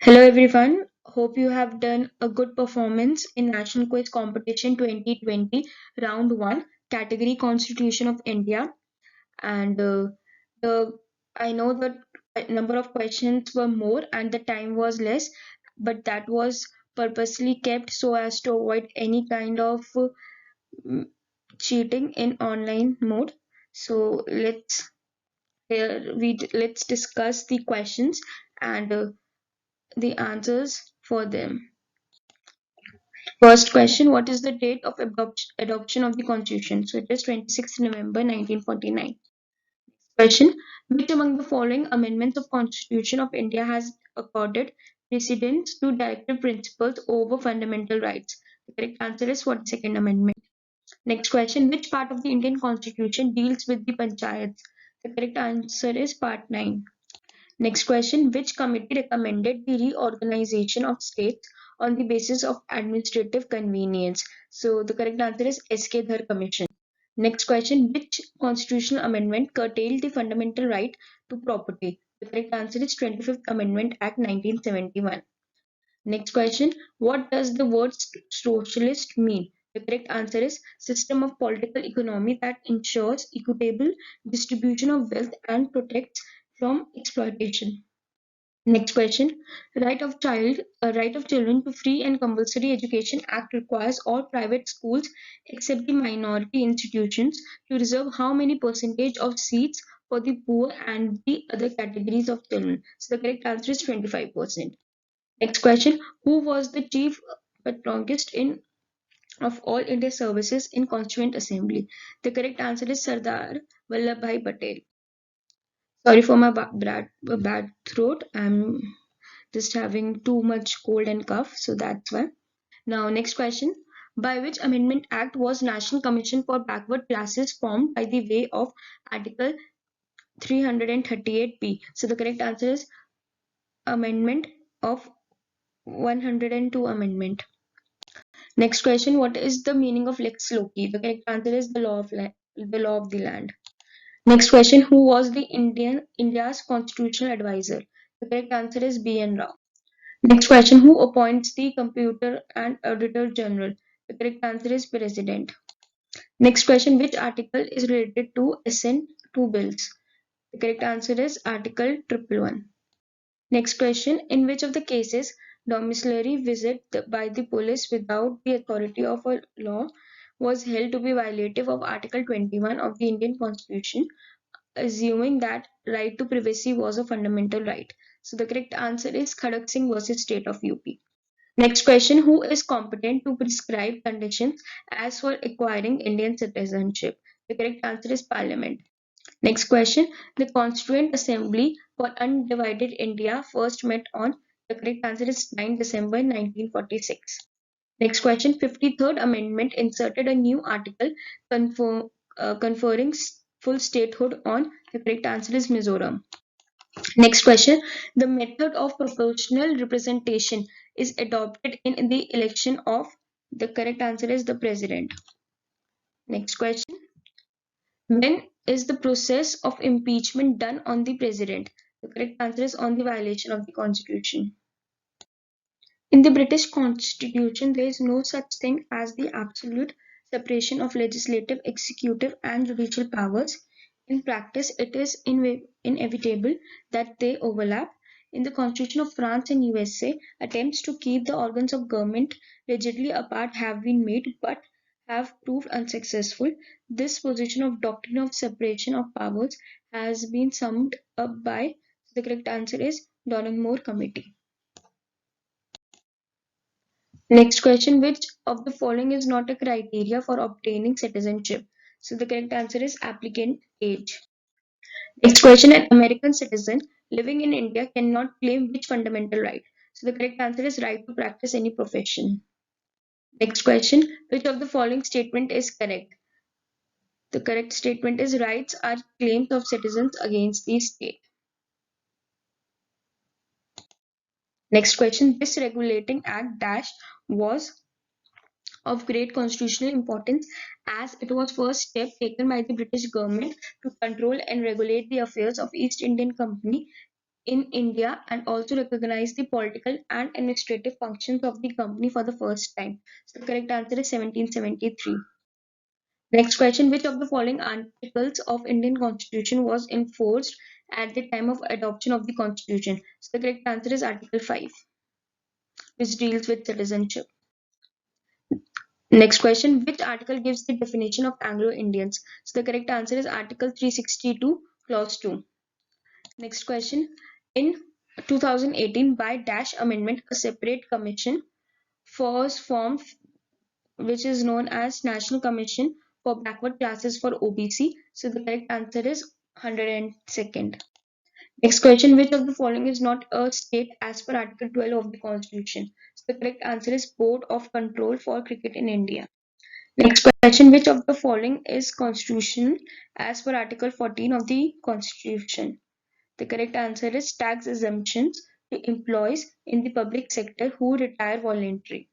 Hello everyone. Hope you have done a good performance in National Quiz Competition 2020 Round 1 category Constitution of India, and the I know that a number of questions were more and the time was less, but that was purposely kept so as to avoid any kind of mm, cheating in online mode. So let's discuss the questions and the answers for them. First question: what is the date of adoption of the Constitution? So it is 26th November 1949. Question: which among the following amendments of Constitution of India has accorded precedence to directive principles over fundamental rights? The correct answer is 42nd Amendment. Next question: which part of the Indian Constitution deals with the panchayats? The correct answer is Part 9. Next question: which committee recommended the reorganization of states on the basis of administrative convenience? So the correct answer is S.K. Dhar Commission. Next question: which constitutional amendment curtailed the fundamental right to property? The correct answer is 25th Amendment Act 1971. Next question: what does the word socialist mean? The correct answer is system of political economy that ensures equitable distribution of wealth and protects from exploitation. Next question: right of children to free and compulsory education act requires all private schools except the minority institutions to reserve how many percentage of seats for the poor and the other categories of children? So the correct answer is 25%. Next question: who was the chief patronist in of all India services in Constituent Assembly? The correct answer is Sardar Vallabhbhai Patel. Sorry for my bad throat. I'm just having too much cold and cough, so that's why. Now, next question. By which Amendment Act was National Commission for Backward Classes formed by the way of Article 338B? So the correct answer is Amendment of 102 Amendment. Next question. What is the meaning of Lex Loci? The correct answer is the law of the land. Next question. Who was the India's constitutional advisor? The correct answer is B.N. Rao. Next question: who appoints the Comptroller and Auditor General? The correct answer is President. Next question: which article is related to SN2 bills? The correct answer is Article 111. Next question: in which of the cases domiciliary visit by the police without the authority of a law was held to be violative of Article 21 of the Indian Constitution, assuming that right to privacy was a fundamental right? So the correct answer is Khadak Singh versus State of UP. Next question: who is competent to prescribe conditions as for acquiring Indian citizenship? The correct answer is Parliament. Next question: the Constituent Assembly for Undivided India first met on? The correct answer is 9 December 1946. Next question: 53rd Amendment inserted a new article conferring full statehood on? The correct answer is Mizoram. Next question: the method of proportional representation is adopted in the election of? The correct answer is the president. Next question: when is the process of impeachment done on the president? The correct answer is on the violation of the constitution. In the British Constitution, there is no such thing as the absolute separation of legislative, executive, and judicial powers. In practice, it is inevitable that they overlap. In the Constitution of France and USA, attempts to keep the organs of government rigidly apart have been made but have proved unsuccessful. This position of doctrine of separation of powers has been summed up by, the correct answer is Donoughmore Committee. Next question: which of the following is not a criteria for obtaining citizenship? So the correct answer is applicant age. Next question: an American citizen living in India cannot claim which fundamental right? So the correct answer is right to practice any profession. Next question: which of the following statement is correct? The correct statement is rights are claims of citizens against the state. Next question: this regulating act dash was of great constitutional importance as it was first step taken by the British government to control and regulate the affairs of East Indian Company in India and also recognized the political and administrative functions of the company for the first time. So the correct answer is 1773. Next question, which of the following articles of Indian Constitution was enforced at the time of adoption of the Constitution? So the correct answer is Article 5, which deals with citizenship. Next question, which article gives the definition of Anglo-Indians? So the correct answer is Article 362, Clause 2. Next question, in 2018 by Dash Amendment, a separate commission was formed which is known as National Commission for Backward Classes for OBC. So the correct answer is 102nd. Next question, which of the following is not a state as per Article 12 of the Constitution? So the correct answer is Board of Control for Cricket in India. Next question, which of the following is constitutional as per Article 14 of the Constitution? The correct answer is tax exemptions to employees in the public sector who retire voluntarily.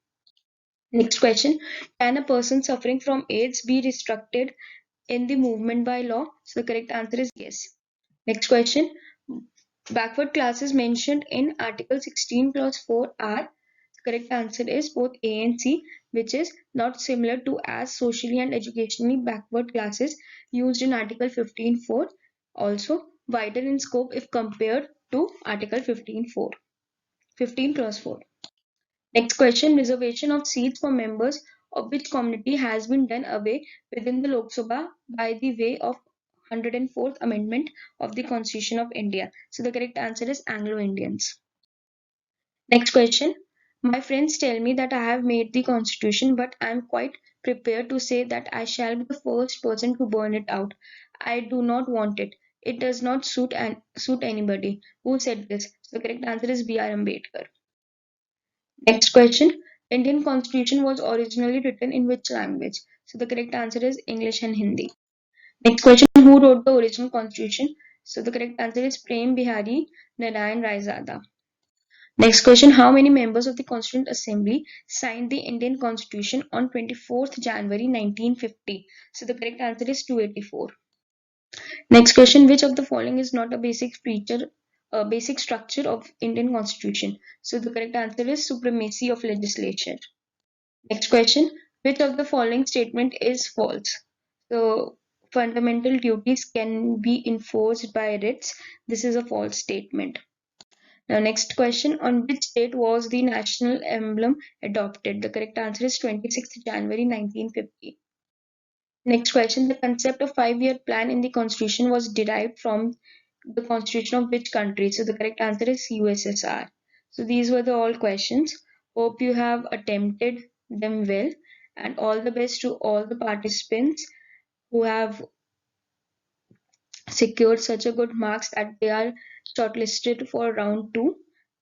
Next question, can a person suffering from AIDS be restricted in the movement by law? So the correct answer is yes. Next question, backward classes mentioned in Article 16 clause 4 are, correct answer is both A and C, which is not similar to as socially and educationally backward classes used in Article 15.4, also wider in scope if compared to Article 15.4, 15 clause 4. Next question, reservation of seats for members of which community has been done away within the Lok Sabha by the way of 104th Amendment of the Constitution of India. So the correct answer is Anglo-Indians. Next question, my friends tell me that I have made the Constitution, but I am quite prepared to say that I shall be the first person to burn it out. I do not want it. It does not suit anybody. Who said this? So the correct answer is B.R. Ambedkar. Next question, Indian Constitution was originally written in which language? So the correct answer is English and Hindi. Next question, who wrote the original Constitution? So the correct answer is Prem Bihari Narayan Raizada. Next question, how many members of the Constituent Assembly signed the Indian Constitution on 24th January 1950? So the correct answer is 284. Next question, which of the following is not a basic structure of Indian Constitution? So the correct answer is supremacy of legislature. Next question, which of the following statement is false? So fundamental duties can be enforced by writs. This is a false statement. Now next question, on which date was the national emblem adopted? The correct answer is 26th January 1950. Next question, the concept of 5-year plan in the constitution was derived from the constitution of which country? So the correct answer is USSR. So these were the all questions. Hope you have attempted them well, and all the best to all the participants who have secured such a good marks that they are shortlisted for round 2.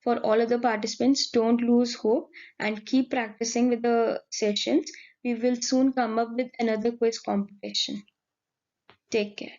For all other participants, don't lose hope and keep practicing with the sessions. We will soon come up with another quiz competition. Take care.